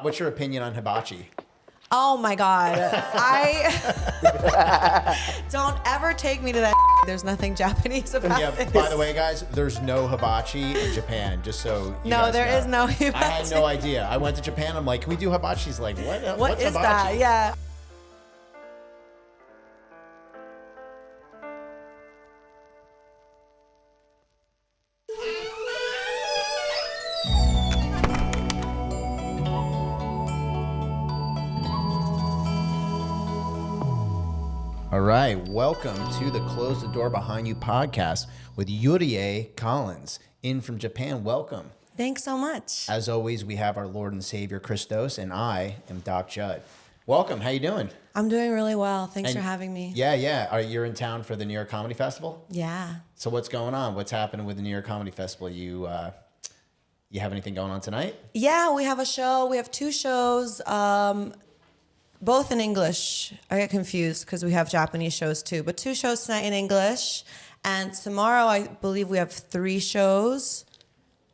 What's your opinion on hibachi? Oh my God. I don't ever take me to that. There's nothing Japanese about Yeah, this. by the way, guys, there's no hibachi in Japan, just so you No, guys there know. is no hibachi. I had no idea. I went to Japan, I'm like, can we do hibachi? She's like, what? What What's is hibachi? that? Yeah. All right, welcome to the Close the Door Behind You podcast with Yurie Collins in from Japan. Welcome. Thanks so much. As always, we have our Lord and Savior ChrisTos, and I am Doc Jud. Welcome. How you doing? I'm doing really well. Thanks for having me. Yeah. You're in town for the New York Comedy Festival? Yeah. So what's going on? What's happening with the New York Comedy Festival? You have anything going on tonight? Yeah, we have a show. We have two shows, both in English. I get confused because we have Japanese shows too. But two shows tonight in English. And tomorrow, I believe we have three shows.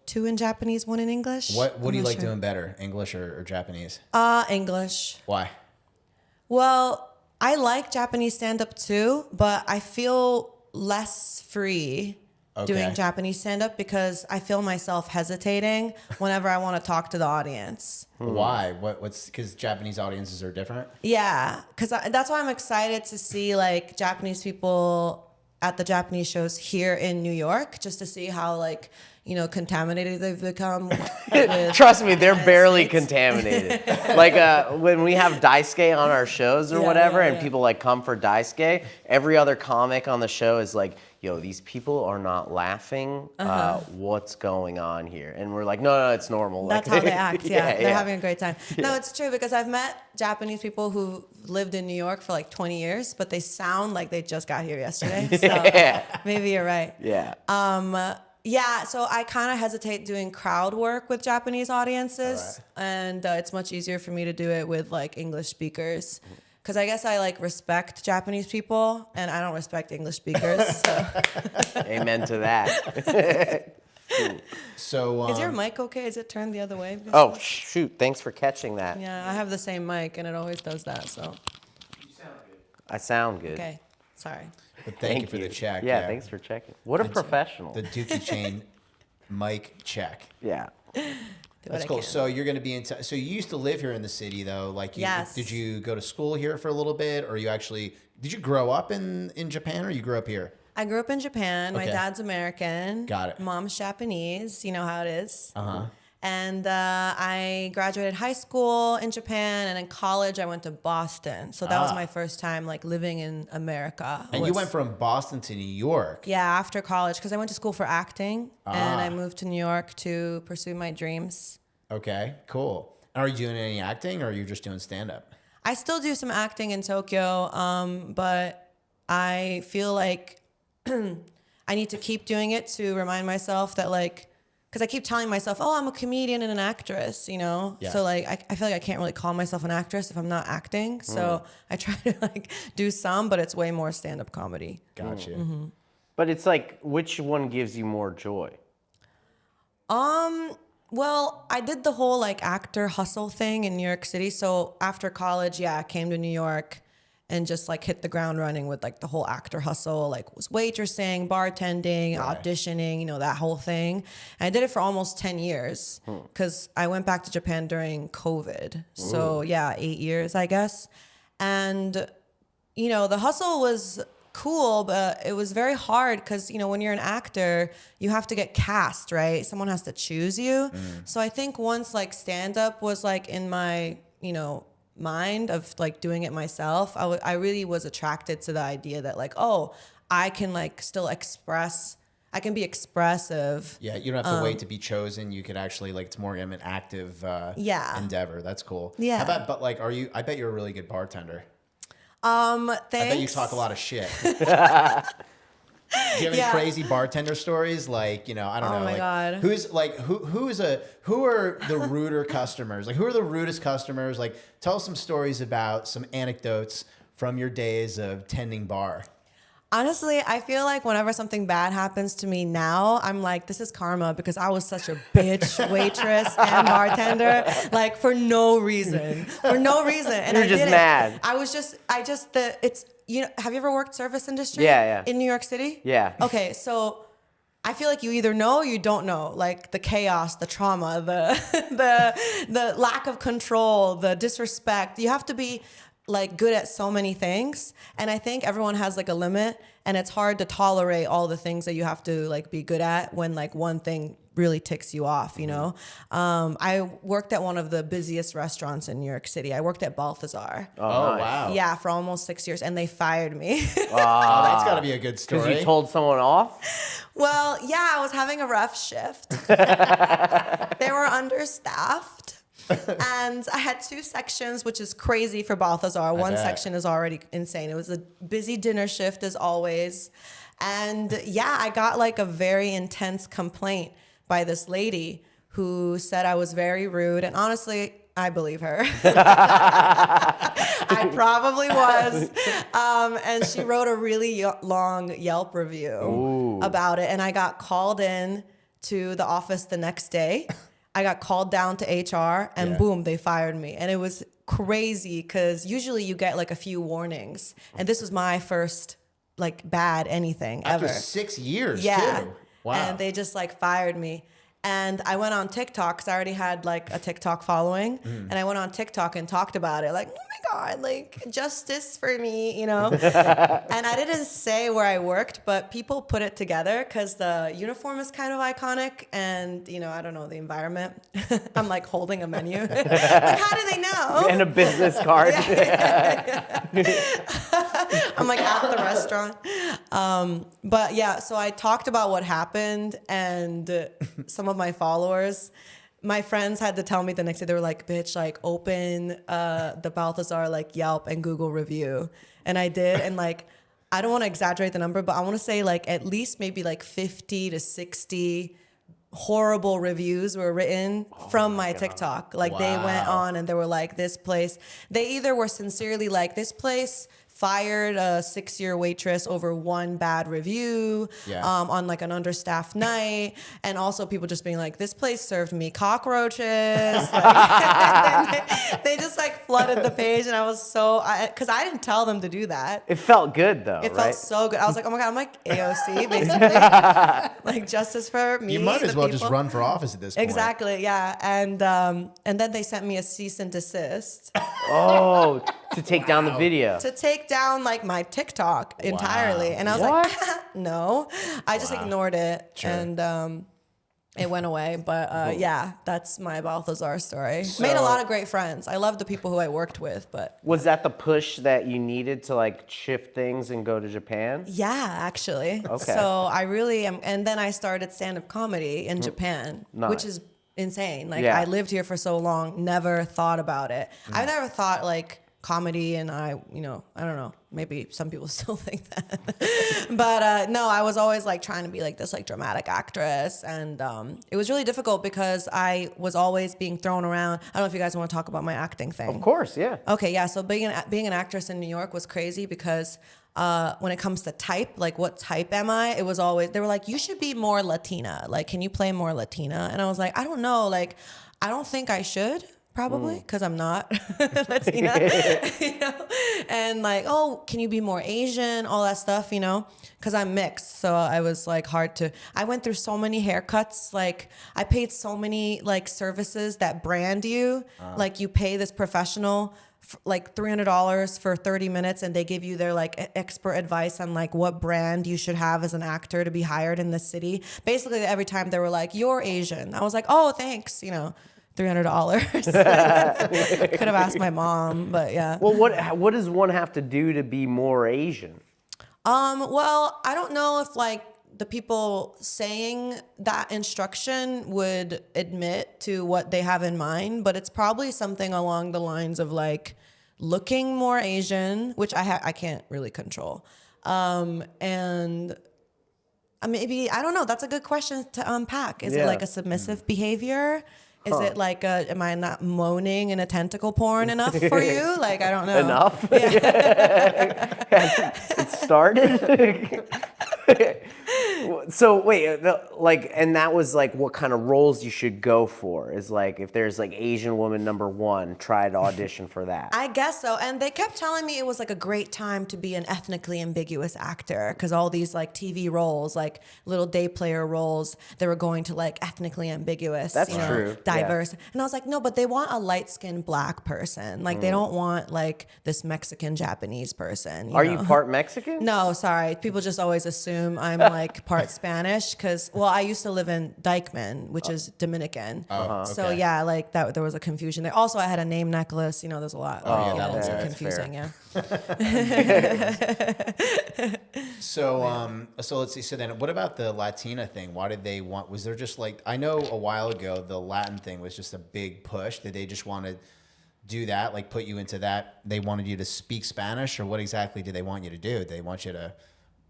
Two in Japanese, one in English. What do you like doing better, English or Japanese? English. Why? Well, I like Japanese stand-up too, but I feel less free doing Japanese stand-up because I feel myself hesitating whenever I want to talk to the audience. Why? What's because Japanese audiences are different? Yeah, because that's why I'm excited to see like Japanese people at the Japanese shows here in New York, just to see how contaminated they've become. Trust me, they're barely contaminated. Like when we have daisuke on our shows or whatever, and people like come for daisuke, every other comic on the show is like, yo, these people are not laughing. What's going on here? And we're like, no, it's normal. That's how they act. Yeah, they're having a great time. Yeah. No, it's true because I've met Japanese people who lived in New York for like 20 years, but they sound like they just got here yesterday. So maybe you're right. Yeah. Yeah, so I kind of hesitate doing crowd work with Japanese audiences, and it's much easier for me to do it with like English speakers. Because I guess I like respect Japanese people, and I don't respect English speakers. So. Amen to that. So Is your mic okay? Is it turned the other way? Oh, shoot. Thanks for catching that. Yeah, I have the same mic, and it always does that, so. You sound good. I sound good. Okay, sorry. But thank you for the check. Yeah, thanks for checking. What a professional. The Dookie Chain mic check. Yeah. That's cool. So you're going to be so you used to live here in the city though. Like, Yes. Did you go to school here for a little bit, or did you grow up in Japan, or you grew up here? I grew up in Japan. My Okay. dad's American. Got it. Mom's Japanese. You know how it is. Uh-huh. And I graduated high school in Japan, and in college I went to Boston. So that was my first time like living in America. And you went from Boston to New York. Yeah, after college, because I went to school for acting, and I moved to New York to pursue my dreams. Okay, cool. Are you doing any acting, or are you just doing stand-up? I still do some acting in Tokyo, but I feel like I need to keep doing it to remind myself that like, because I keep telling myself, oh, I'm a comedian and an actress, you know? Yeah. So like, I feel like I can't really call myself an actress if I'm not acting. So I try to like do some, but it's way more stand-up comedy. Gotcha. Mm-hmm. But it's like, which one gives you more joy? Well, I did the whole like actor hustle thing in New York City. So after college, I came to New York and just like hit the ground running with like the whole actor hustle, like was waitressing, bartending, auditioning, that whole thing. And I did it for almost 10 years because I went back to Japan during COVID. So 8 years, I guess. And, the hustle was cool, but it was very hard because, when you're an actor, you have to get cast, right? Someone has to choose you. So I think once like stand-up was like in my, mind of like doing it myself, I really was attracted to the idea that like, oh, I can like still I can be expressive. Yeah, you don't have to wait to be chosen. You could actually like, it's more of an active endeavor. That's cool. Yeah. How about, but like, I bet you're a really good bartender. Thanks. I bet you talk a lot of shit. Do you have any crazy bartender stories? Like, I don't know. Oh my God. Who are the ruder customers? Like, who are the rudest customers? Like, tell us some stories about some anecdotes from your days of tending bar. Honestly, I feel like whenever something bad happens to me now, I'm like, this is karma because I was such a bitch waitress and bartender, like for no reason. And You're just did mad. have you ever worked service industry? Yeah. In New York City? Yeah. Okay, so I feel like you either know or you don't know, like the chaos, the trauma, the lack of control, the disrespect. You have to be like good at so many things, and I think everyone has like a limit, and it's hard to tolerate all the things that you have to like be good at when like one thing really ticks you off, you know. I worked at one of the busiest restaurants in New York City. I worked at Balthazar. Oh, wow. Yeah, for almost 6 years, and they fired me. Oh, that's got to be a good story. Because you told someone off? Well, yeah, I was having a rough shift. They were understaffed. And I had 2 sections, which is crazy for Balthazar. One section is already insane. It was a busy dinner shift as always. And yeah, I got like a very intense complaint by this lady who said I was very rude. And honestly, I believe her. I probably was. And she wrote a really long Yelp review about it. And I got called in to the office the next day. I got called down to HR and boom, they fired me. And it was crazy because usually you get like a few warnings. And this was my first like bad anything After ever. 6 years, Yeah. too. Wow. And they just like fired me. And I went on TikTok because I already had like a TikTok following. And I went on TikTok and talked about it. Like, oh my God, like justice for me, you know? And I didn't say where I worked, but people put it together because the uniform is kind of iconic. And, you know, I don't know, the environment. I'm like holding a menu. Like, how do they know? And a business card. I'm like at the restaurant. But yeah, so I talked about what happened, and some of my followers, my friends had to tell me the next day, they were like, bitch, like open the Balthazar like Yelp and Google review. And I did. And like, I don't want to exaggerate the number, but I want to say like at least maybe like 50 to 60 horrible reviews were written from my TikTok. Like they went on and they were like, this place, they either were sincerely like, this place fired a 6-year waitress over one bad review on like an understaffed night, and also people just being like, this place served me cockroaches. Like, they just like flooded the page, and I was so, because I didn't tell them to do that. It felt good though, It right? felt so good. I was like, oh my God, I'm like AOC basically. Like justice for me. You might as the well people. just run for office at this point. Exactly, yeah. And then they sent me a cease and desist. Oh, to take down the video. To take down like my TikTok entirely. And I was like, no. I just ignored it. Sure. And it went away. But yeah, that's my Balthazar story. Made a lot of great friends. I love the people who I worked with. But was that the push that you needed to like shift things and go to Japan? yeah, actually. Okay. So I really am. And then I started stand-up comedy in Japan, which is insane. Like I lived here for so long, never thought about it. I've never thought like comedy, and I don't know, maybe some people still think that. But no, I was always like trying to be like this like dramatic actress, and it was really difficult because I was always being thrown around. I don't know if you guys want to talk about my acting thing. Of course, yeah. Okay, yeah, so being an actress in New York was crazy because when it comes to type, like what type am I? It was always, they were like, you should be more Latina. Like, can you play more Latina? And I was like, I don't know. Like, I don't think I should. Probably because I'm not Latina, you know? And like, oh, can you be more Asian? All that stuff, you know, because I'm mixed. So I was like I went through so many haircuts. Like I paid so many like services that brand you. Like you pay this professional like $300 for 30 minutes and they give you their like expert advice on like what brand you should have as an actor to be hired in the city. Basically every time they were like, you're Asian. I was like, oh, thanks, you know. $300. Could have asked my mom, but yeah. Well, what does one have to do to be more Asian? Well, I don't know if like the people saying that instruction would admit to what they have in mind, but it's probably something along the lines of like looking more Asian, which I can't really control. And maybe, I don't know, that's a good question to unpack. Is it like a submissive behavior? Is it like am I not moaning in a tentacle porn enough for you? Like, I don't know. Enough? It started? So wait, and that was like what kind of roles you should go for? Is like, if there's like Asian woman #1, try to audition for that. I guess so. And they kept telling me it was like a great time to be an ethnically ambiguous actor because all these like TV roles, like little day player roles, they were going to like ethnically ambiguous, That's true. diverse. Yeah. And I was like, no, but they want a light-skinned black person. Like they don't want like this Mexican Japanese person. Are you part Mexican? No, sorry. People just always assume I'm like part Spanish because, well, I used to live in Dykeman, which is Dominican. So yeah, like that, there was a confusion there. Also, I had a name necklace. There's a lot. It's confusing. Yeah. So let's see. So then, what about the Latina thing? Why did they want? Was there just like, I know a while ago the Latin thing was just a big push. Did they just want to do that, like put you into that? They wanted you to speak Spanish, or what exactly did they want you to do? They want you to,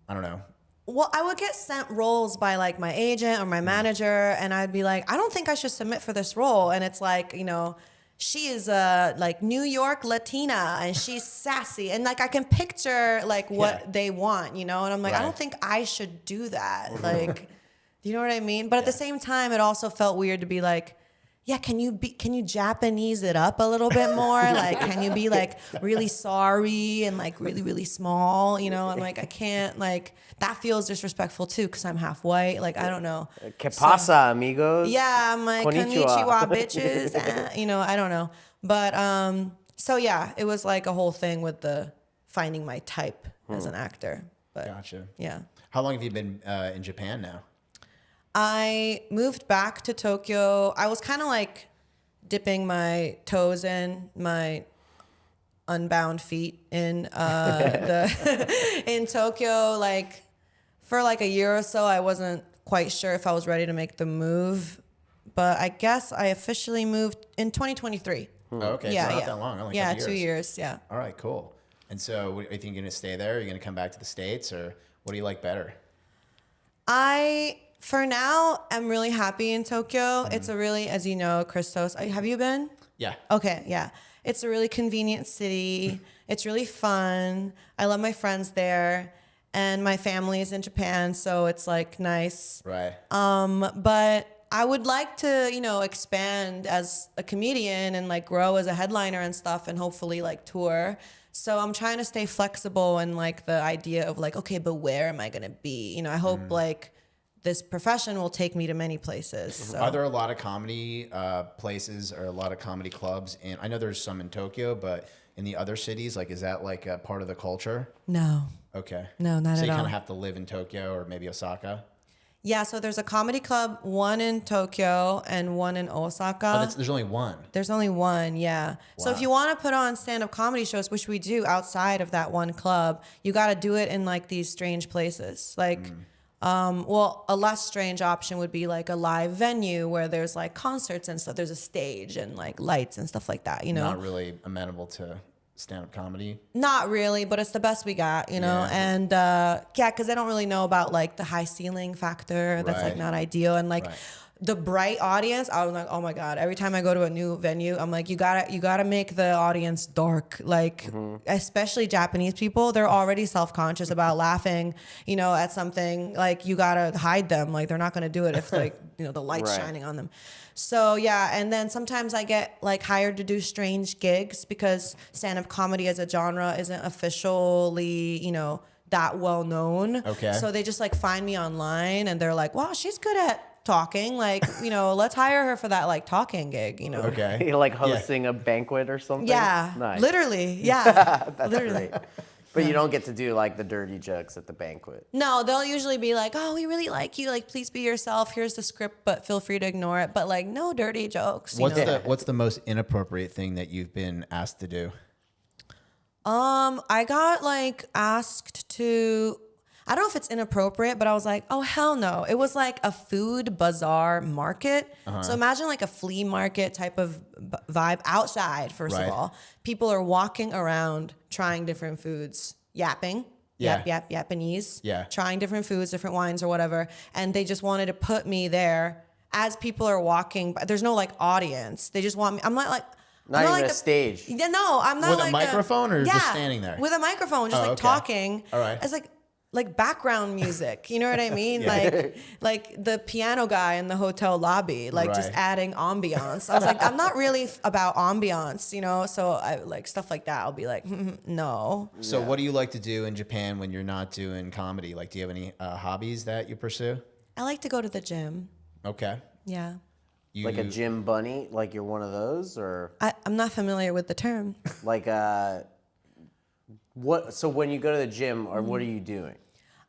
I don't know. Well, I would get sent roles by like my agent or my manager, and I'd be like, I don't think I should submit for this role. And it's like, she is a like New York Latina and she's sassy. And like I can picture like what they want, and I'm like, I don't think I should do that. Like, you know what I mean? But at the same time, it also felt weird to be like, yeah, can you Japanese it up a little bit more? Like, can you be like really sorry and like really, really small? I'm like, I can't, like, that feels disrespectful too because I'm half white. Like, I don't know. ¿Qué pasa, amigos? Yeah, I'm like, konnichiwa, bitches. I don't know. But, so yeah, it was like a whole thing with the finding my type as an actor. But, Gotcha. Yeah. How long have you been in Japan now? I moved back to Tokyo. I was kind of like dipping my toes in, my unbound feet in in Tokyo. Like for like a year or so, I wasn't quite sure if I was ready to make the move, but I guess I officially moved in 2023. Okay, Yeah, so not that long. Only a yeah, couple 2 years. Yeah. All right, cool. And so, are you think you're gonna stay there? Are you gonna come back to the States, or what do you like better? For now, I'm really happy in Tokyo. It's a really, as you know, ChrisTos, have you been? Yeah. Okay, yeah. It's a really convenient city. It's really fun. I love my friends there. And my family is in Japan, so it's like nice. Right. But I would like to, expand as a comedian and like grow as a headliner and stuff and hopefully like tour. So I'm trying to stay flexible and like the idea of like, okay, but where am I going to be? I hope like this profession will take me to many places. So. Are there a lot of comedy places or a lot of comedy clubs? And I know there's some in Tokyo, but in the other cities, like, is that like a part of the culture? No. Okay. No, not at all. So you kind of have to live in Tokyo or maybe Osaka? Yeah, so there's a comedy club, one in Tokyo and one in Osaka. There's only one. There's only one, yeah. Wow. So if you want to put on stand-up comedy shows, which we do outside of that one club, you got to do it in like these strange places. Like, a less strange option would be like a live venue where there's like concerts and stuff. There's a stage and like lights and stuff like that, Not really amenable to stand-up comedy? Not really, but it's the best we got, Yeah. And because I don't really know about like the high ceiling factor. That's like not ideal. And like the bright audience, I was like, oh my God. Every time I go to a new venue, I'm like, you gotta make the audience dark. Like, especially Japanese people, they're already self-conscious about laughing, at something. Like, you gotta hide them. Like, they're not gonna do it if like, the light's shining on them. So yeah, and then sometimes I get like hired to do strange gigs because stand-up comedy as a genre isn't officially, that well known. Okay. So they just like find me online and they're like, wow, she's good at talking. Like, let's hire her for that like talking gig, Okay. You're like hosting a banquet or something? Yeah. Nice. Literally. Yeah. That's literally. Great. But you don't get to do like the dirty jokes at the banquet. No, they'll usually be like, oh, we really like you. Like, please be yourself. Here's the script, but feel free to ignore it. But like, no dirty jokes. What's the most inappropriate thing that you've been asked to do? I got like asked to, I don't know if it's inappropriate, but I was like, oh, hell no. It was like a food bazaar market. So imagine like a flea market type of vibe outside, first of all. People are walking around trying different foods, yapping. Japanese. Yeah. Trying different foods, different wines or whatever. And they just wanted to put me there as people are walking by, there's no like audience. They just want me. I'm not like. Not I'm even like a stage. Yeah, no, I'm not With a like microphone or just standing there? With a microphone, just Oh, like okay. talking. All right. It's like background music. You know what I mean? Like the piano guy in the hotel lobby, like just Right. adding ambiance. I was like, I'm not really about ambiance, you know? So I like stuff like that. I'll be like, no. So what do you like to do in Japan when you're not doing comedy? Like, do you have any hobbies that you pursue? I like to go to the gym. Okay. Yeah. Like a gym bunny, like you're one of those, or I'm not familiar with the term. like what? So when you go to the gym, or what are you doing?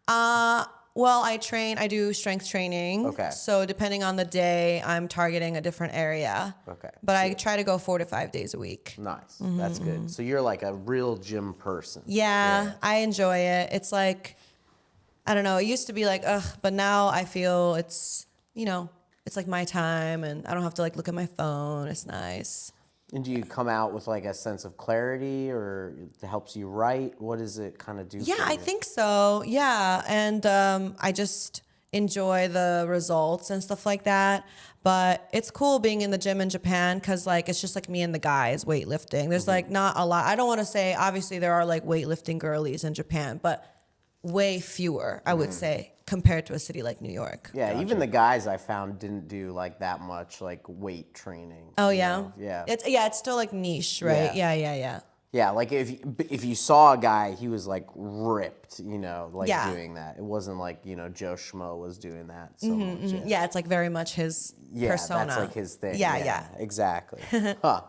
Well, I do strength training. Okay. So depending on the day, I'm targeting a different area. Okay. But I try to go 4 to 5 days a week. Nice, that's good. So you're like a real gym person. Yeah, I enjoy it. It's like, I don't know, it used to be like, ugh, but now I feel it's, it's like my time and I don't have to like look at my phone. It's nice. And do you come out with like a sense of clarity, or it helps you write? What does it kind of do? Yeah, for you? I think so. Yeah. And I just enjoy the results and stuff like that. But it's cool being in the gym in Japan because like it's just like me and the guys weightlifting. There's like not a lot. I don't want to say, obviously there are like weightlifting girlies in Japan, but way fewer, I would say, compared to a city like New York. Yeah, even the guys I found didn't do like that much like weight training. Oh, you yeah? know? Yeah. It's still like niche, right? Yeah. Yeah, like if you saw a guy, he was like ripped, like Yeah. doing that. It wasn't like, Joe Schmo was doing that so much. Yeah, it's like very much his persona. That's like his thing. Yeah. Exactly. Huh.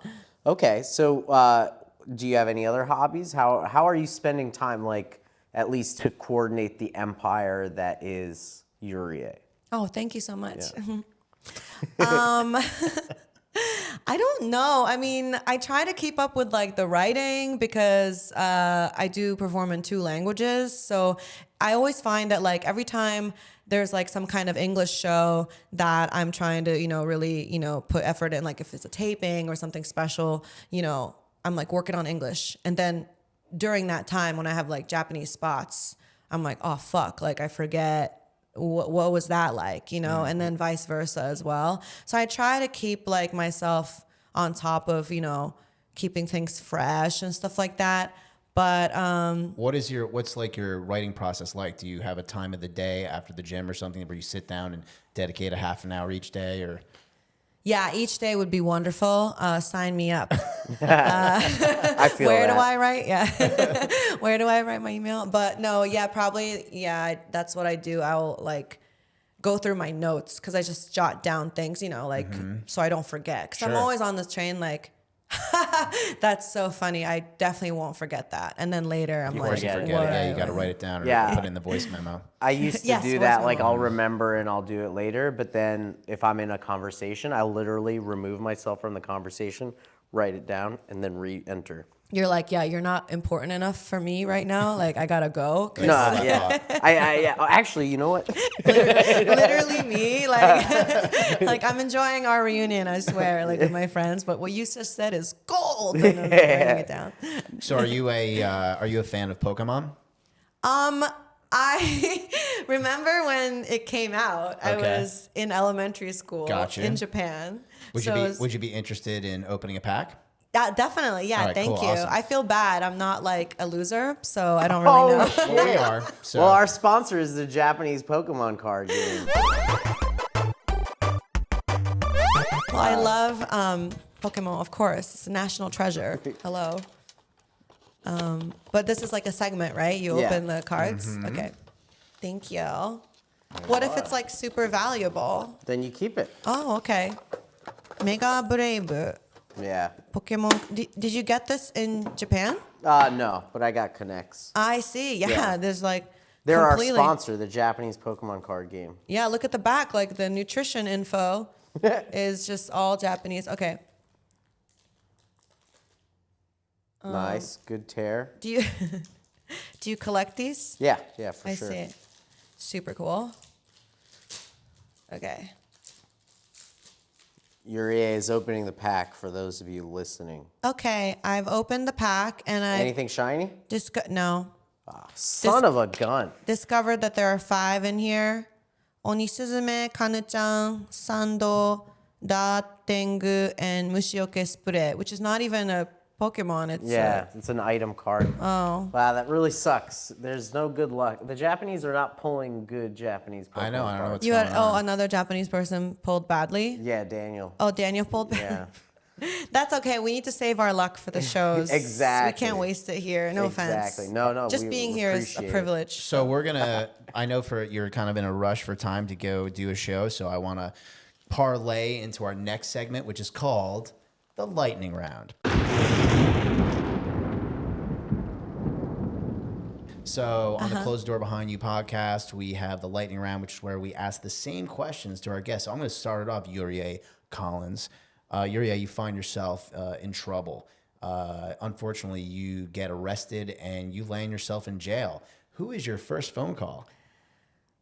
Okay, so do you have any other hobbies? How are you spending time, like, at least to coordinate the empire that is Yurie? Oh, thank you so much. Yeah. I don't know. I mean, I try to keep up with like the writing because I do perform in 2 languages. So I always find that like every time there's like some kind of English show that I'm trying to, really, put effort in, like if it's a taping or something special, I'm like working on English. And then during that time when I have like Japanese spots, I'm like, oh, fuck, like I forget what was that like, and then vice versa as well. So I try to keep like myself on top of, keeping things fresh and stuff like that. But what's like your writing process like? Do you have a time of the day after the gym or something where you sit down and dedicate a half an hour each day, or? Yeah, each day would be wonderful. Sign me up. I feel Where that. do I write? Yeah. Where do I write my email? But no, yeah, probably. Yeah, that's what I do. I'll like go through my notes because I just jot down things, so I don't forget. Because I'm Sure. always on this train like, that's so funny. I definitely won't forget that. And then later I'm Of like, course you forget forget it. it. Yeah, you what? got to write it down or Yeah. put it in the voice memo. I used to Yes, do voice that, like memo. I'll remember and I'll do it later, but then if I'm in a conversation, I literally remove myself from the conversation, write it down, and then re-enter. You're like, yeah, you're not important enough for me right now. Like I gotta go. 'Cause No, yeah. yeah. Oh, actually, you know what? literally me, like, like I'm enjoying our reunion, I swear, like with my friends. But what you just said is gold. And I'm writing it down. So are you a fan of Pokemon? I remember when it came out. I Okay. was in elementary school Gotcha. in Japan. Would you be interested in opening a pack? Yeah, definitely. Yeah, All right, thank cool, you. awesome. I feel bad. I'm not like a loser, so I don't really know. Well, we are. So. Well, our sponsor is the Japanese Pokemon card game. Well, I love Pokemon, of course. It's a national treasure. Hello. But this is like a segment, right? You Yeah. open the cards? Mm-hmm. Okay. Thank you. What if it's like super valuable? Then you keep it. Oh, okay. Mega Brave Yeah. Pokemon. Did you get this in Japan? No, but I got connects. I see. Yeah, Yeah. there's like They're our completely. sponsor, the Japanese Pokemon card game. Yeah, look at the back. Like the nutrition info is just all Japanese. Okay. Nice, good tear. Do you do you collect these? Yeah, for I sure. see. Super cool. Okay. Yurie is opening the pack for those of you listening. Okay, I've opened the pack and I Anything shiny? no Son of a gun. discovered that there are 5 in here. Onisuzume, Kanu-chan, Sando, Ratengu, and Mushioke Spray, which is not even a Pokemon. It's an item card. Oh. Wow, that really sucks. There's no good luck. The Japanese are not pulling good Japanese Pokemon I know cards. what's You going had on. another Japanese person pulled badly. Yeah, Daniel. Oh, Daniel pulled badly. Yeah. That's okay. We need to save our luck for the shows. Exactly. We can't waste it here. No offense. Exactly. No. Just we being here is a appreciate it. privilege. So we're gonna. I know you're kind of in a rush for time to go do a show, so I want to parlay into our next segment, which is called the lightning round. So on the Closed Door Behind You podcast, we have the lightning round, which is where we ask the same questions to our guests. So I'm going to start it off, Yurie Collins. Yurie, you find yourself in trouble. Unfortunately, you get arrested and you land yourself in jail. Who is your first phone call?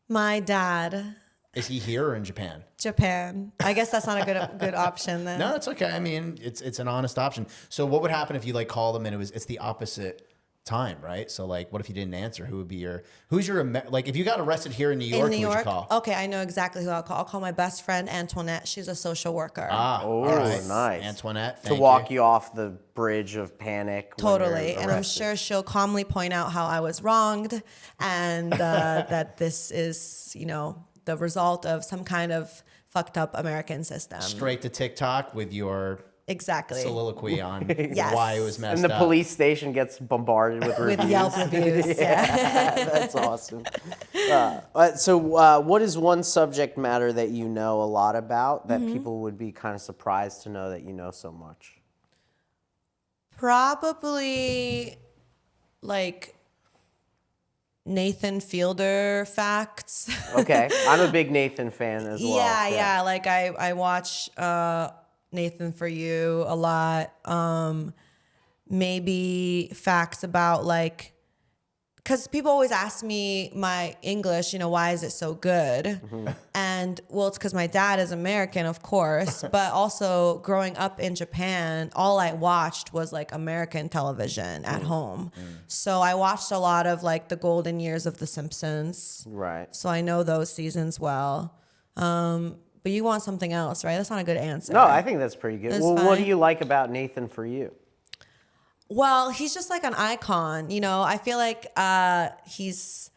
My dad, Is he here or in Japan? Japan. I guess that's not a good option then. No, it's okay. I mean, it's an honest option. So what would happen if you like called him and it's the opposite time, right? So like, what if you didn't answer? Who's your like if you got arrested here in New York, In New who would York? you call? Okay, I know exactly who I'll call. I'll call my best friend, Antoinette. She's a social worker. Oh, all right. nice. Antoinette, To thank walk you off the bridge of panic. when Totally. you're And I'm arrested. sure she'll calmly point out how I was wronged and that this is, the result of some kind of fucked up American system. Straight to TikTok with your Exactly. soliloquy on Yes. why it was messed And the up. police station gets bombarded with reviews. With Yelp reviews. Yeah. That's awesome. So what is one subject matter that you know a lot about that people would be kind of surprised to know that you know so much? Probably like Nathan Fielder facts. Okay, I'm a big Nathan fan as well. Yeah. Like I watch Nathan For You a lot. Maybe facts about like, because people always ask me my English, why is it so good? And well, it's because my dad is American, of course, but also growing up in Japan, all I watched was like American television at home. So I watched a lot of like the golden years of The Simpsons. Right. So I know those seasons well. But you want something else, right? That's not a good answer. No, I think that's pretty good. That's Well, what do fine. you like about Nathan For You? Well, he's just like an icon, I feel like he's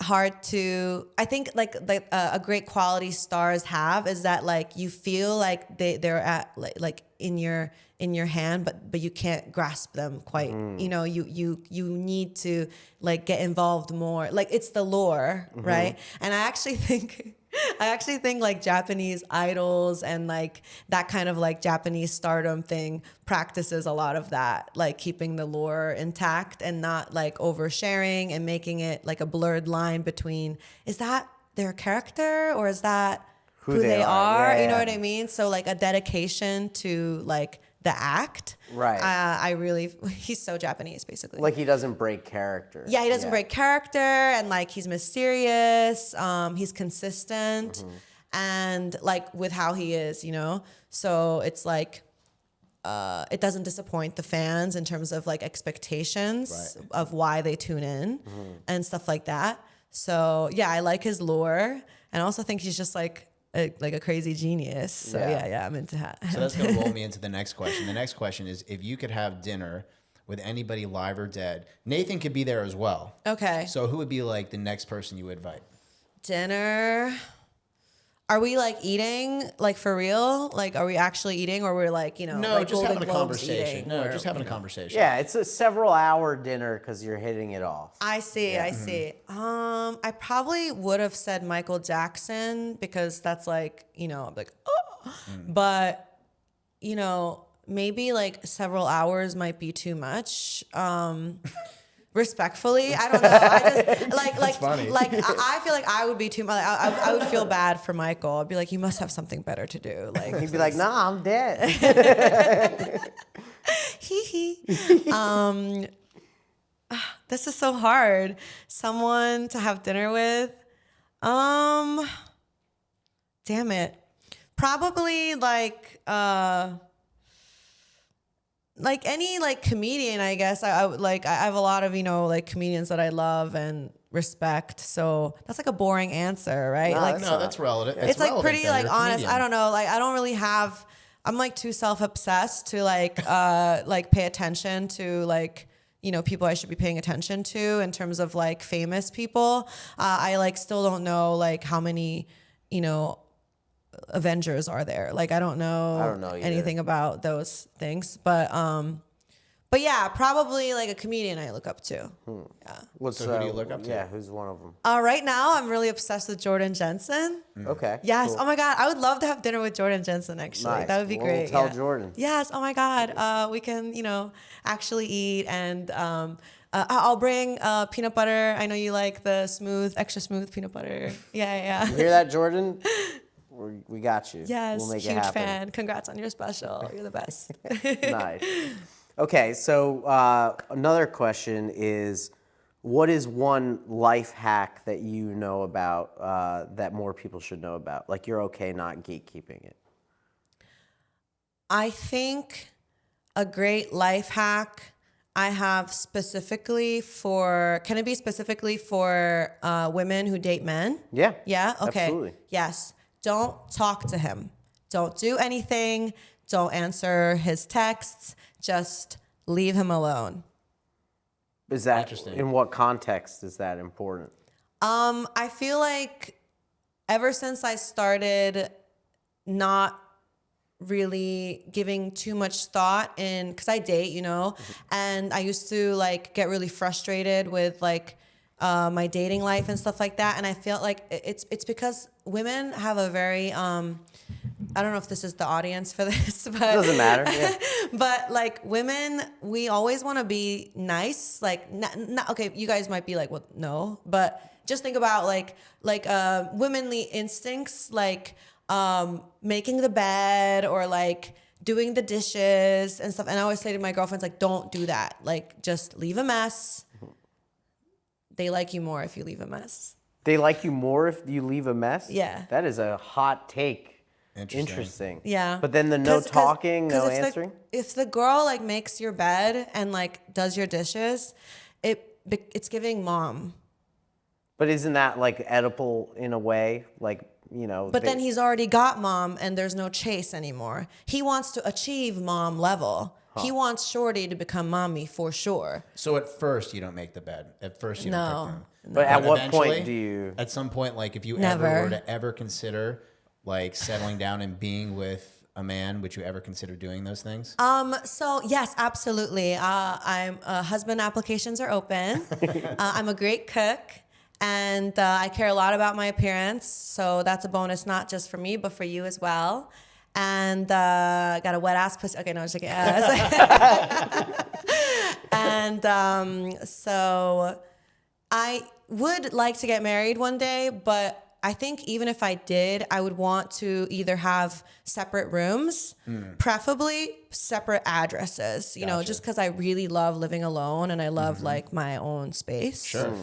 hard to. I think like a great quality stars have is that like you feel like they're at like in your hand, but you can't grasp them quite. You need to like get involved more. Like it's the lore, right? And I actually think like Japanese idols and like that kind of like Japanese stardom thing practices a lot of that, like keeping the lore intact and not like oversharing and making it like a blurred line between is that their character or is that who they are? Yeah, You know yeah. what I mean? So like a dedication to like the act. Right. He's so Japanese basically. Like he doesn't break character. Yeah, he doesn't break character and like he's mysterious. He's consistent and like with how he is, So it's like it doesn't disappoint the fans in terms of like expectations of why they tune in and stuff like that. So yeah, I like his lore and I also think he's just like a crazy genius. So yeah, I'm into that. So that's going to roll me into the next question. The next question is if you could have dinner with anybody live or dead, Nathan could be there as well. Okay. So who would be like the next person you would invite? Dinner. Are we like eating like for real? Like are we actually eating or we're like, No, like just Golden having a Globes conversation. eating, No, or, just having a conversation. Yeah, it's a several-hour dinner because you're hitting it off. I see. I probably would have said Michael Jackson because that's like, I'm like, oh. But, maybe like several hours might be too much. Respectfully, I don't know. I just like funny. like I feel like I would be too much. I would feel bad for Michael. I'd be like, you must have something better to do. Like He'd be like, nah, I'm dead. hee hee. This is so hard. Someone to have dinner with. Damn it. Probably like any like comedian, I guess. I would like I have a lot of, like comedians that I love and respect. So that's like a boring answer, right? No, like that's No, that's relative. it's like relevant, pretty though. like You're a honest. comedian. I don't know. Like I don't really have. I'm like too self-obsessed to like pay attention to like people I should be paying attention to in terms of like famous people. I like still don't know like how many Avengers are there. Like I don't know either. anything about those things, but yeah, probably like a comedian I look up to. Yeah. What's, So who do you look up to? Yeah, who's one of them? Right now, I'm really obsessed with Jordan Jensen. Okay. Yes. cool. Oh my God. I would love to have dinner with Jordan Jensen, actually. Nice. That would be Well, great. tell yeah. Jordan. Yes. Oh my God. We can, actually eat. And I'll bring peanut butter. I know you like the extra smooth peanut butter. Yeah. You hear that, Jordan? We got you. Yes. We'll make it huge happen. fan. Congrats on your special. You're the best. Nice. Okay, so another question is, what is one life hack that you know about that more people should know about? Like you're okay not gatekeeping it. I think a great life hack I have specifically can it be specifically for women who date men? Yeah. Yeah? Okay. Absolutely. Yes. Don't talk to him. Don't do anything. Don't answer his texts. Just leave him alone. Is that Interesting. in what context is that important? I feel like ever since I started not really giving too much thought because I date, and I used to like get really frustrated with like my dating life and stuff like that. And I feel like it's because women have a very I don't know if this is the audience for this, but It doesn't matter. Yeah. but like women, we always want to be nice. Like, okay, you guys might be like, well, no, but just think about like womanly instincts, like making the bed or like doing the dishes and stuff. And I always say to my girlfriends, like, don't do that. Like, just leave a mess. They like you more if you leave a mess. They like you more if you leave a mess? Yeah. That is a hot take. Interesting. Yeah. But then the no talking, no if answering? If the girl like makes your bed and like does your dishes, it's giving mom. But isn't that like Oedipal in a way? Like, But then he's already got mom and there's no chase anymore. He wants to achieve mom level. He wants Shorty to become mommy for sure. So at first you don't make the bed. At first you don't cook them. But at what eventually, point do you? At some point, like if you Never. ever were to ever consider like settling down and being with a man, would you ever consider doing those things? So yes, absolutely. Husband applications are open. I'm a great cook. And I care a lot about my appearance. So that's a bonus, not just for me, but for you as well. And got a wet ass pussy. Okay, no, I'm just kidding. And so I would like to get married one day, but I think even if I did, I would want to either have separate rooms, preferably separate addresses, just because I really love living alone and I love like my own space. Sure.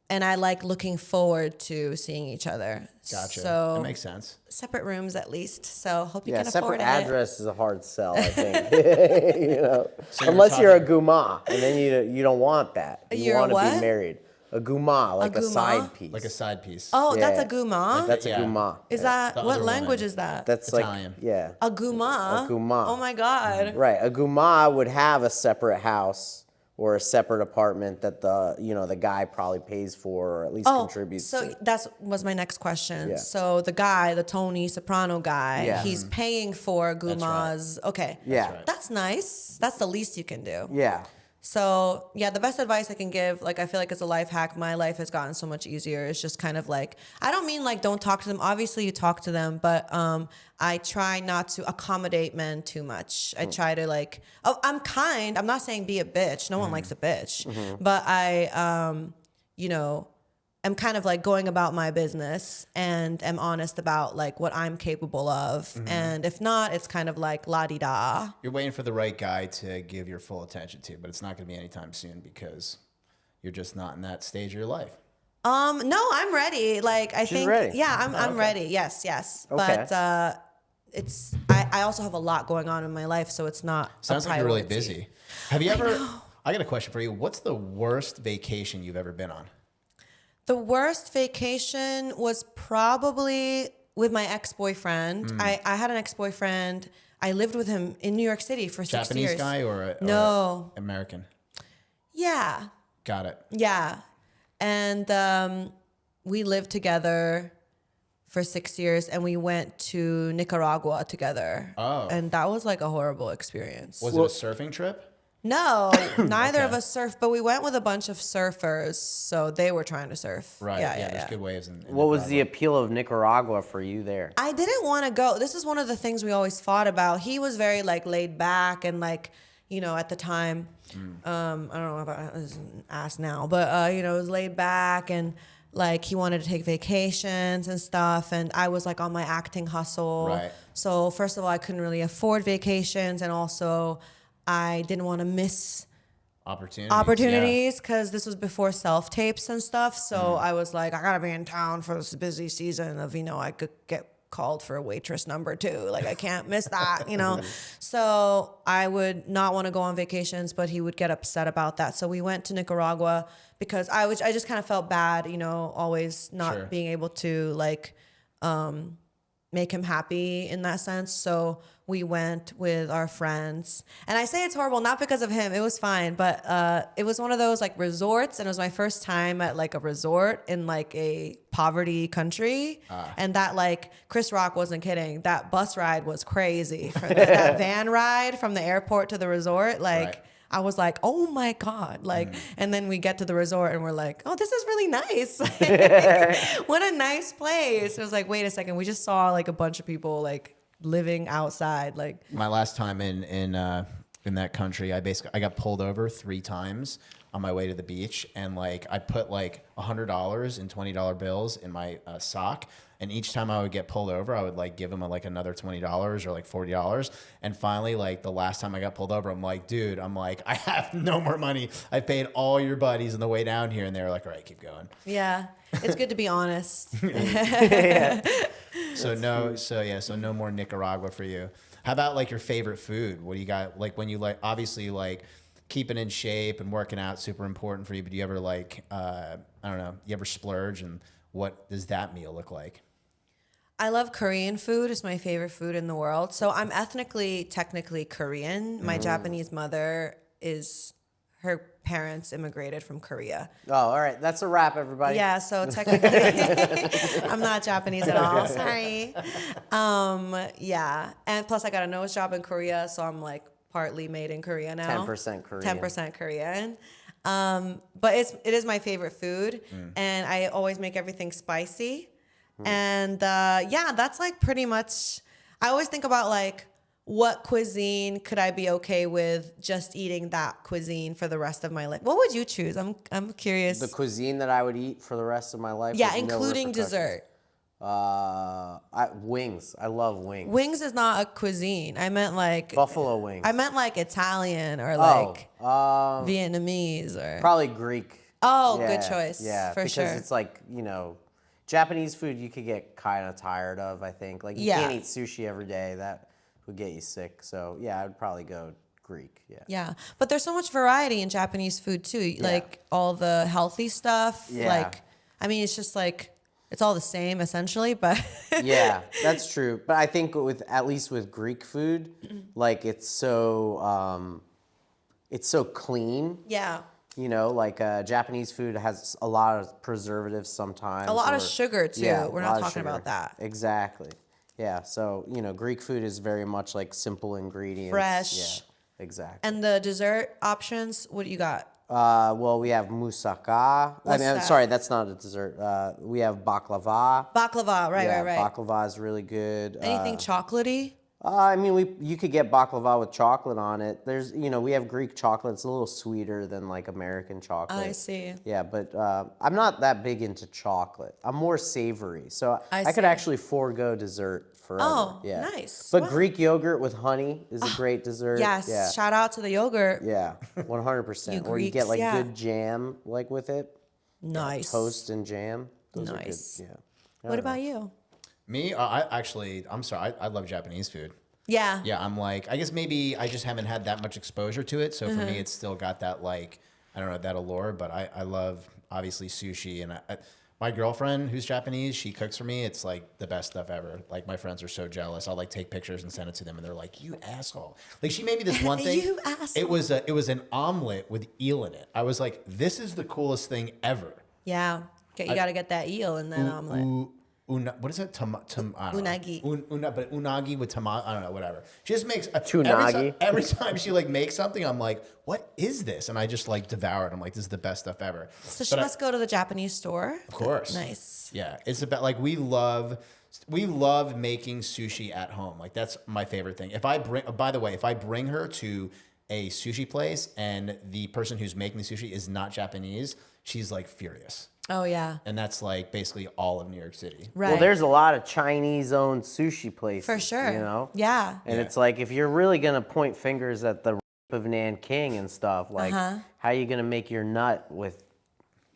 And I like looking forward to seeing each other. Gotcha. So That makes sense. separate rooms at least. So hope you Yeah, can separate afford address is a hard sell, I think. Unless you're a guma, and then you don't want that. You You're a want to what? be married. A guma, like a guma? side piece. Like a side piece. Oh, that's Yeah. a guma. That's Yeah. a guma. Is Yeah. that The what other language woman. is that? That's Italian. like yeah. A guma. A guma. Oh my god. Right. A guma would have a separate house or a separate apartment that the guy probably pays for or at least contributes so to. that was my next question. Yeah. So the guy, the Tony Soprano guy, Yeah. he's paying for Guma's. Okay. Yeah. right. That's nice. That's the least you can do. Yeah. So yeah, the best advice I can give, like I feel like it's a life hack. My life has gotten so much easier. It's just kind of like, I don't mean like don't talk to them. Obviously you talk to them, but I try not to accommodate men too much. I try to like, I'm kind. I'm not saying be a bitch. No one likes a bitch. But I, am kind of like going about my business and am honest about like what I'm capable of. And if not, it's kind of like la-di-da. You're waiting for the right guy to give your full attention to, but it's not going to be anytime soon because you're just not in that stage of your life. No, I'm ready. Like I think, ready. yeah, I'm ready. Yes. Okay. But I also have a lot going on in my life, so it's not. Sounds a like you're really priority. busy. Have you ever? I got a question for you. What's the worst vacation you've ever been on? The worst vacation was probably with my ex-boyfriend. I had an ex-boyfriend. I lived with him in New York City for 6 years. Japanese guy or No. American? Yeah. Got it. Yeah. And we lived together for 6 years, and we went to Nicaragua together. Oh. And that was like a horrible experience. Was it a surfing trip? No, neither of Okay. us surf, but we went with a bunch of surfers, so they were trying to surf. Right. Yeah. There's good waves in What was the Nicaragua. appeal of Nicaragua for you there? I didn't want to go. This is one of the things we always fought about. He was very like laid back and like, at the time, I don't know about his ass now, but was laid back and like he wanted to take vacations and stuff. And I was like on my acting hustle. Right. So first of all, I couldn't really afford vacations, and also I didn't want to miss opportunities because this was before self tapes and stuff. So I was like, I gotta be in town for this busy season of, I could get called for a waitress number 2. Like I can't miss that, So I would not want to go on vacations, but he would get upset about that. So we went to Nicaragua because I just kind of felt bad, always not Sure. being able to like make him happy in that sense. So we went with our friends, and I say it's horrible not because of him. It was fine, but it was one of those like resorts, and it was my first time at like a resort in like a poverty country. And that like Chris Rock wasn't kidding. That bus ride was crazy. That van ride from the airport to the resort, like. Right. I was like, oh my God. Like, and then we get to the resort and we're like, oh, this is really nice. What a nice place. It was like, wait a second. We just saw like a bunch of people like living outside. Like My last time in that country, I got pulled over 3 times on my way to the beach, and like I put like $100 and $20 bills in my sock, and each time I would get pulled over, I would like give them like another $20 or like $40, and finally like the last time I got pulled over, I'm like, dude, I have no more money. I paid all your buddies on the way down here, and they were like, all right, keep going. yeah, it's good to be honest. So no more Nicaragua for you. How about like your favorite food? What do you got? Like when you like, obviously like keeping in shape and working out, super important for you. But do you ever like, I don't know, you ever splurge, and what does that meal look like? I love Korean food. It's my favorite food in the world. So I'm technically Korean. My Japanese mother her parents immigrated from Korea. Oh, all right. That's a wrap, everybody. Yeah, so technically, I'm not Japanese at all. Sorry. Yeah, and plus I got a nose job in Korea, so I'm like partly made in Korea now. 10% Korean. 10% Korean. But it is my favorite food, and I always make everything spicy. And that's like pretty much. I always think about like, what cuisine could I be okay with just eating that cuisine for the rest of my life? What would you choose? I'm curious. The cuisine that I would eat for the rest of my life. Yeah, with no including repercussions. dessert. Wings. I love wings. Wings is not a cuisine. I meant like Buffalo wings. I meant like Italian or like Vietnamese or probably Greek. Oh, Yeah, good choice. Yeah, for because sure. it's like, Japanese food you could get kind of tired of, I think. Like you Yeah. can't eat sushi every day. That would get you sick. So yeah, I'd probably go Greek. Yeah. Yeah, but there's so much variety in Japanese food too. Like all the healthy stuff. Yeah. Like, I mean, it's just like it's all the same essentially, but Yeah, that's true. But I think at least with Greek food, like it's so clean. yeah, Like Japanese food has a lot of preservatives sometimes. a lot of or- sugar too. Yeah, We're a not lot of talking sugar. about that. Exactly. Yeah. So Greek food is very much like simple ingredients. Fresh. Yeah. Exactly. And the dessert options, what do you got? Well, we have moussaka. What's I'm that? sorry, that's not a dessert. We have baklava. Baklava, right. Baklava is really good. Anything chocolatey? I mean, you could get baklava with chocolate on it. There's, we have Greek chocolate. It's a little sweeter than like American chocolate. I see. Yeah, but I'm not that big into chocolate. I'm more savory, so I I could see. actually forego dessert forever. Oh, yeah. nice. But Wow. Greek yogurt with honey is a great dessert. Yes. Yeah. Shout out to the yogurt. Yeah, 100%. You Or you get Greeks, like yeah. good jam like with it. Nice. Toast and jam. Those Nice. are good. Yeah. What about you? Me, I'm sorry, I love Japanese food. Yeah. Yeah, I'm like, I guess maybe I just haven't had that much exposure to it. So for me, it's still got that, like, I don't know, that allure. But I love, obviously, sushi. And my girlfriend, who's Japanese, she cooks for me. It's like the best stuff ever. Like, my friends are so jealous. I'll like take pictures and send it to them. And they're like, you asshole. Like, she made me this one thing. You asshole. It was an omelet with eel in it. I was like, this is the coolest thing ever. Yeah. You got to get that eel in that omelet. What is it? I don't Unagi. Know. But unagi with tomato. I don't know. Whatever. She just makes Tunagi. Every time she like makes something, I'm like, what is this? And I just like devour it. I'm like, this is the best stuff ever. So she must go to the Japanese store. Of course. Nice. Yeah, it's about like we love making sushi at home. Like that's my favorite thing. By the way, if I bring her to a sushi place and the person who's making the sushi is not Japanese, she's like furious. Oh, yeah. And that's like basically all of New York City. Right. Well, there's a lot of Chinese-owned sushi places. For sure. You know? Yeah. And it's like, if you're really going to point fingers at the rape of Nanking and stuff, like, how are you going to make your nut with,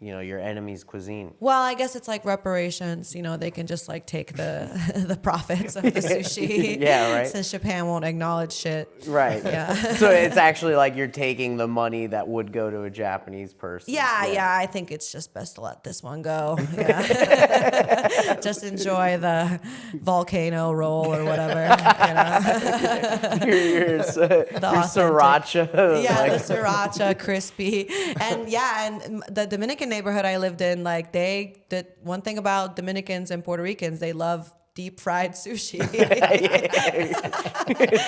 you know, your enemy's cuisine? Well, I guess it's like reparations. You know, they can just like take the the profits of the sushi. Yeah, right. Since Japan won't acknowledge shit. Right. Yeah. So it's actually like you're taking the money that would go to a Japanese person. Yeah. I think it's just best to let this one go. Yeah. Just enjoy the volcano roll or whatever. You know? Your sriracha. Yeah, like- the sriracha, crispy, and the Dominican neighborhood I lived in, like the one thing about Dominicans and Puerto Ricans, they love deep fried sushi.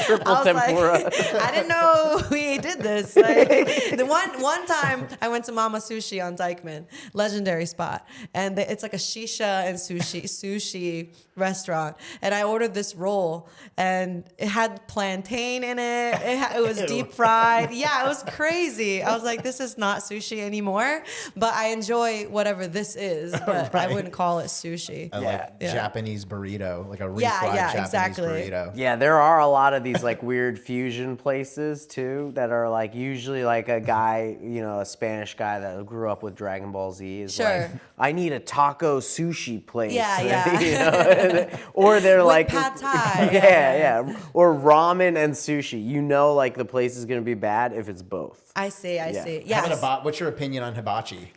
Triple tempura. Like, I didn't know we did this. Like, the one time I went to Mama Sushi on Dykeman, legendary spot, and it's like a shisha and sushi restaurant, and I ordered this roll, and it had plantain in it. It was deep fried. Yeah, it was crazy. I was like, this is not sushi anymore, but I enjoy whatever this is, but I wouldn't call it sushi. I like Japanese burrito, like a refried Japanese exactly. burrito. Yeah, there are a lot of these like weird fusion places too that are like usually like a guy, you know, a Spanish guy that grew up with Dragon Ball Z is like, I need a taco sushi place. Yeah. You know? Or they're With like pad thai. yeah. Or ramen and sushi. You know, like the place is gonna be bad if it's both. I see. Having Yes. what's your opinion on hibachi?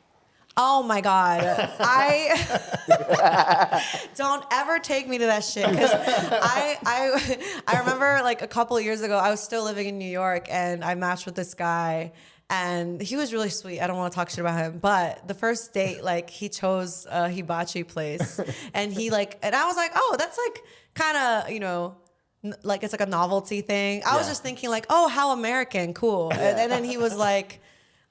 Oh my God. I don't ever take me to that shit. Because I remember like a couple of years ago, I was still living in New York and I matched with this guy and he was really sweet. I don't want to talk shit about him, but the first date, like he chose a hibachi place and and I was like, oh, that's like kind of, you know, like it's like a novelty thing. I was just thinking like, oh, how American, cool. And then he was like,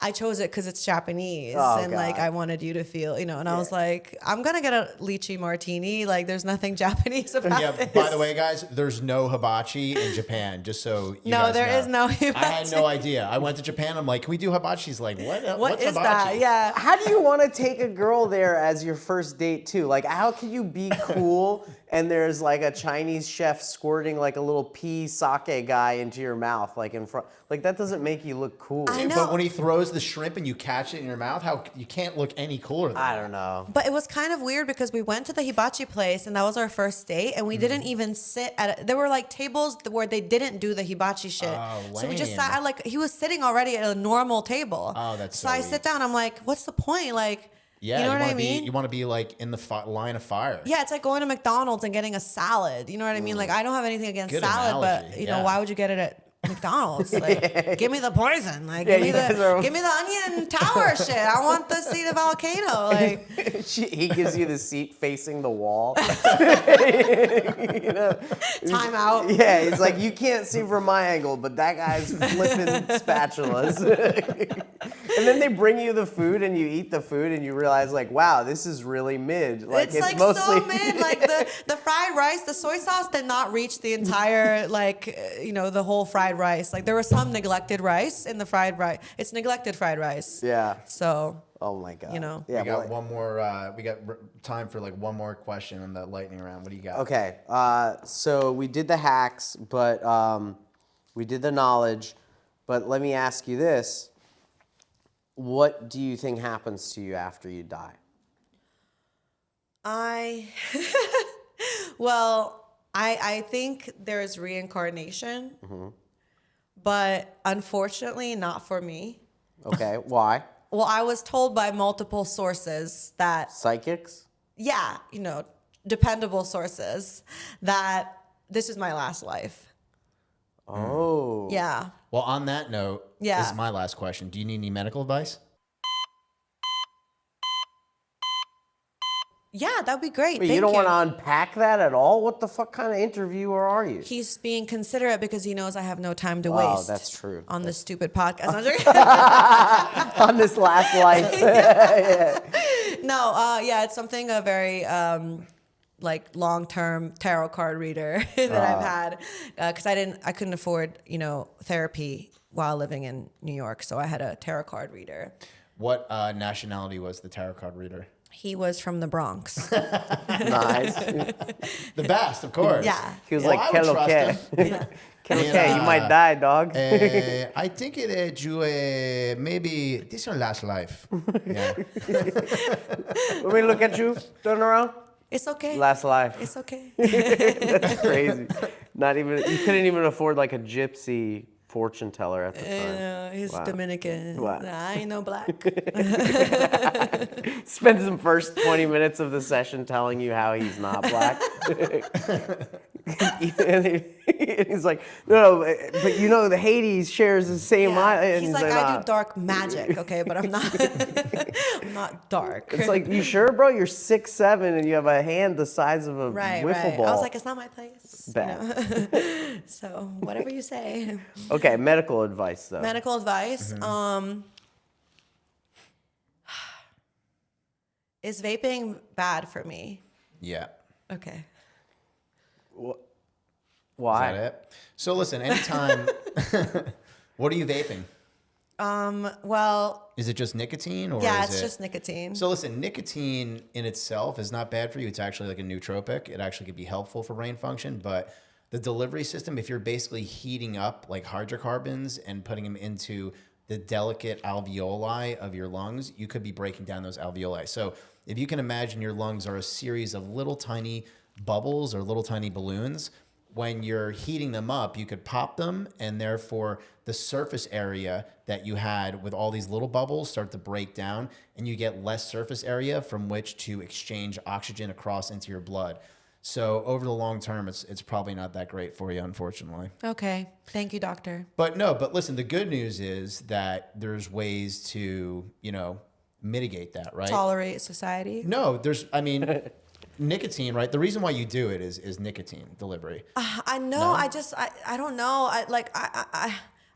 I chose it because it's Japanese like I wanted you to feel, you know, and I was like, I'm going to get a lychee martini. Like there's nothing Japanese about this. By the way, guys, there's no hibachi in Japan, just so you No, guys there know. is no hibachi. I had no idea. I went to Japan. I'm like, can we do hibachi? She's like, What what's is hibachi? that? Yeah. How do you want to take a girl there as your first date too? Like, how can you be cool and there's like a Chinese chef squirting like a little pea sake guy into your mouth, like in front? Like that doesn't make you look cool. I know. But when he throws the shrimp and you catch it in your mouth, how you can't look any cooler than I that. don't know. But it was kind of weird because we went to the hibachi place and that was our first date and we didn't even sit there were like tables where they didn't do the hibachi shit. Oh, so we just lame. sat at like, he was sitting already at a normal table. Oh, that's so so I weak. sit down, I'm like, what's the point? Like, Yeah, you know what I wanna mean? You want to be like in the line of fire. Yeah, it's like going to McDonald's and getting a salad. You know what I mean? Like, I don't have anything against Good salad, analogy, but you know, yeah. why would you get it at McDonald's? Like, give me the poison. Like, Yeah, give me you guys are- the onion tower shit. I want to see the volcano. Like, He gives you the seat facing the wall. You know? time out. Yeah, he's like, you can't see from my angle, but that guy's flipping spatulas. And then they bring you the food and you eat the food and you realize like, wow, this is really mid. Like It's like mostly so mid. Like the fried rice, the soy sauce did not reach the entire you know, the whole fried rice. Like there was some neglected rice in the fried rice. It's neglected fried rice. Yeah. So Oh my god. You know. Yeah. We got well, one more. We got time for like one more question in the lightning round. What do you got? Okay. So we did the hacks, but we did the knowledge. But let me ask you this: what do you think happens to you after you die? well, I think there's reincarnation, but unfortunately not for me. Okay, why? Well, I was told by multiple sources that, Psychics? yeah, dependable sources, that this is my last life. Oh. Yeah. Well, on that note, Yeah. this is my last question. Do you need any medical advice? Yeah, that'd be great. Wait, Thank you don't want to unpack that at all? What the fuck kind of interviewer are you? He's being considerate because he knows I have no time to Oh, waste. that's true. On this stupid podcast. I'm joking. On this last life. No, yeah, it's something a very like long-term tarot card reader that I've had because I couldn't afford therapy while living in New York, so I had a tarot card reader. What nationality was the tarot card reader? He was from the Bronx. Nice. The best, of course. Yeah. He was Well, like, I would "Hello, trust Ken. him. Hello, Ken. You might die, dog." I think you maybe this is your last life. Yeah. Let me look at you. Turn around. It's okay. Last life. It's okay. That's crazy. You couldn't even afford like a gypsy fortune teller at the time. He's Dominican. Wow. Nah, I ain't no black. Spends the first 20 minutes of the session telling you how he's not black. And he's like, no, but the Hades shares the same island. He's like, I do dark magic, okay, but I'm not. I'm not dark. It's like, you sure, bro? You're 6'7" and you have a hand the size of a wiffle ball. I was like, it's not my place. Bad. So whatever you say. Okay, medical advice though. Medical advice. Is vaping bad for me? Yeah. Okay. Why? Is that it? So listen, anytime. What are you vaping? Well. Is it just nicotine, or yeah, is it's it... just nicotine. So listen, nicotine in itself is not bad for you. It's actually like a nootropic. It actually could be helpful for brain function, but the delivery system, if you're basically heating up like hydrocarbons and putting them into the delicate alveoli of your lungs, you could be breaking down those alveoli. So if you can imagine, your lungs are a series of little tiny bubbles or little tiny balloons. When you're heating them up, you could pop them, and therefore the surface area that you had with all these little bubbles start to break down, and you get less surface area from which to exchange oxygen across into your blood. So over the long term, it's probably not that great for you, unfortunately. Okay. Thank you, doctor. But listen, the good news is that there's ways to, mitigate that, right? Tolerate society? No, nicotine, right? The reason why you do it is nicotine delivery. I know. No? I don't know.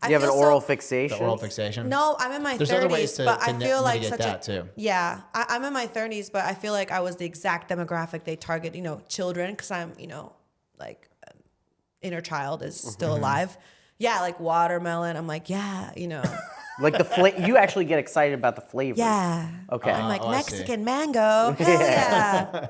You have an oral fixation? The oral fixation? No, I'm in my 30s. There's other ways to but I feel like mitigate that too. Yeah, I'm in my 30s, but I feel like I was the exact demographic they target. Children, because I'm like inner child is still alive. Yeah, like watermelon. I'm like, yeah. Like you actually get excited about the flavor. Yeah. Okay. I'm like, I see. Mexican mango. Hell yeah.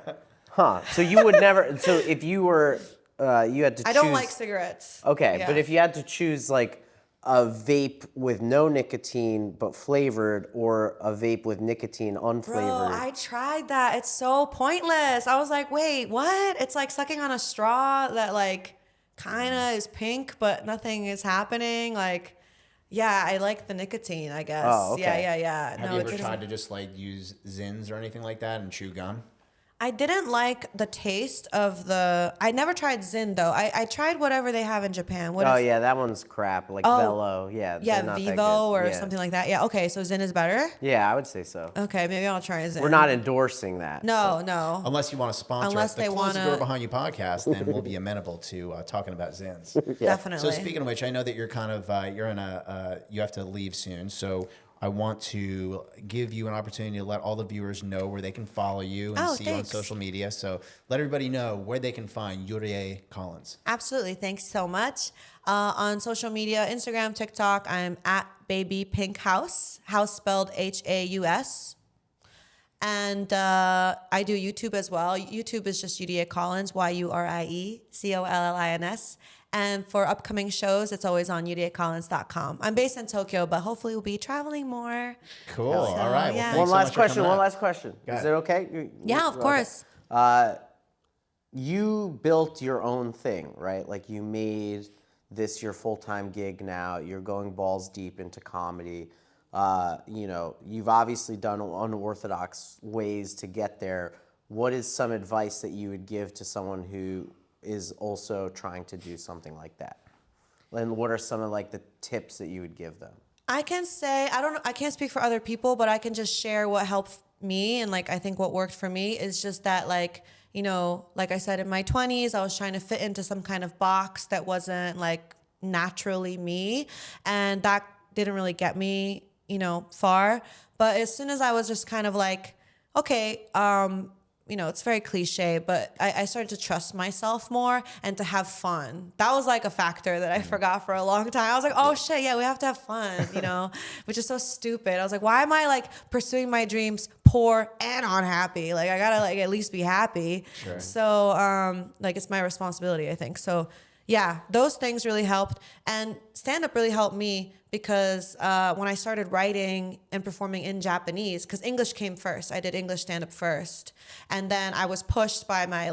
Huh. So you would never. So if you were, you had to. I don't like cigarettes. Okay, Yeah. but if you had to choose like a vape with no nicotine but flavored, or a vape with nicotine unflavored. Bro, I tried that. It's so pointless. I was like, wait, what? It's like sucking on a straw that like kind of is pink, but nothing is happening. Like, yeah, I like the nicotine, I guess. Oh, okay. Yeah. Have you ever tried to just like use Zins or anything like that and chew gum? I didn't like the taste of the. I never tried Zyn though. I tried whatever they have in Japan. Yeah, that one's crap. Like Velo, yeah. Yeah, they're not that Vivo good. or Yeah. something like that. Yeah, okay, so Zyn is better? Yeah, I would say so. Okay, maybe I'll try Zyn. We're not endorsing that. No. Unless you want to sponsor Unless us. they the Close the wanna- Door Behind You podcast, then we'll be amenable to talking about Zins. Definitely. So speaking of which, I know that you're kind of, you have to leave soon. So I want to give you an opportunity to let all the viewers know where they can follow you and see you on social media. So let everybody know where they can find Yurie Collins. Absolutely. Thanks so much. On social media, Instagram, TikTok, I'm at Baby Pink House, house spelled Haus. And I do YouTube as well. YouTube is just Yurie Collins, YurieCollins. And for upcoming shows, it's always on yuriecollins.com. I'm based in Tokyo, but hopefully we'll be traveling more. Cool. All right. yeah. Well, One thanks so last much for question. coming One on. last question. Is it okay? Yeah, of course. you built your own thing, right? Like you made this your full-time gig now. You're going balls deep into comedy. You've obviously done unorthodox ways to get there. What is some advice that you would give to someone who is also trying to do something like that? And what are some of like the tips that you would give them? I can say, I can't speak for other people, but I can just share what helped me. And like, I think what worked for me is just that, like, like I said, in my 20s, I was trying to fit into some kind of box that wasn't like naturally me. And that didn't really get me, far. But as soon as I was just kind of like, okay, it's very cliche, but I started to trust myself more and to have fun. That was like a factor that I forgot for a long time. I was like, oh shit, yeah, we have to have fun, which is so stupid. I was like, why am I like pursuing my dreams poor and unhappy? Like I gotta like at least be happy. Sure. So like it's my responsibility, I think. So yeah, those things really helped. And stand-up really helped me because when I started writing and performing in Japanese, because English came first. I did English stand-up first. And then I was pushed by my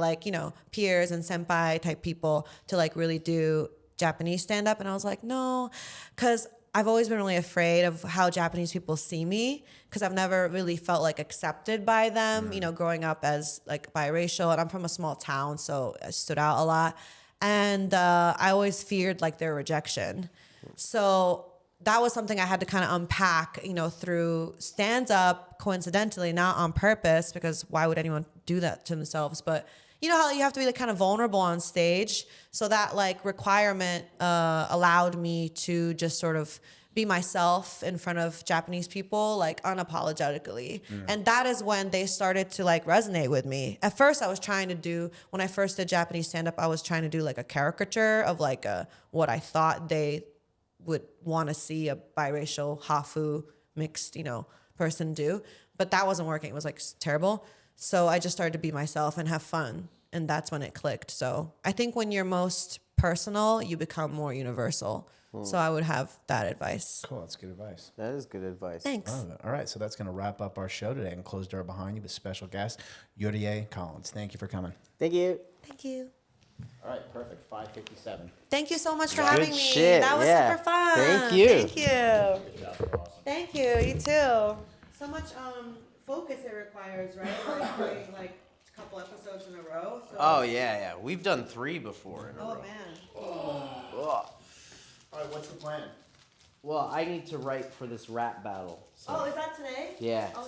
peers and senpai type people to like really do Japanese stand-up. And I was like, no, because I've always been really afraid of how Japanese people see me because I've never really felt like accepted by them, growing up as like biracial. And I'm from a small town, so I stood out a lot. And I always feared like their rejection. So that was something I had to kind of unpack, through stand-up, coincidentally, not on purpose, because why would anyone do that to themselves? But you know how you have to be like kind of vulnerable on stage. So that like requirement allowed me to just sort of be myself in front of Japanese people, like unapologetically. And that is when they started to like resonate with me. At first I was trying to do, when I first did Japanese stand-up, I was trying to do like a caricature of like what I thought they would want to see a biracial hafu mixed, person do. But that wasn't working. It was like terrible. So I just started to be myself and have fun. And that's when it clicked. So I think when you're most personal, you become more universal. So I would have that advice. Cool, that's good advice. That is good advice. Thanks. All right, so that's going to wrap up our show today. And close door behind you with special guest Yurie Collins. Thank you for coming. Thank you. Thank you. All right, perfect. 5:57. Thank you so much for having me. Shit, That was yeah. super fun. Thank you. Thank you. Good job. Awesome. Thank you. You too. So much focus it requires, right? Like doing like a couple episodes in a row. So. Oh yeah. We've done 3 before in a row. Man. Ugh. All right, what's the plan? Well, I need to write for this rap battle. So. Oh, is that today? Yeah. Oh,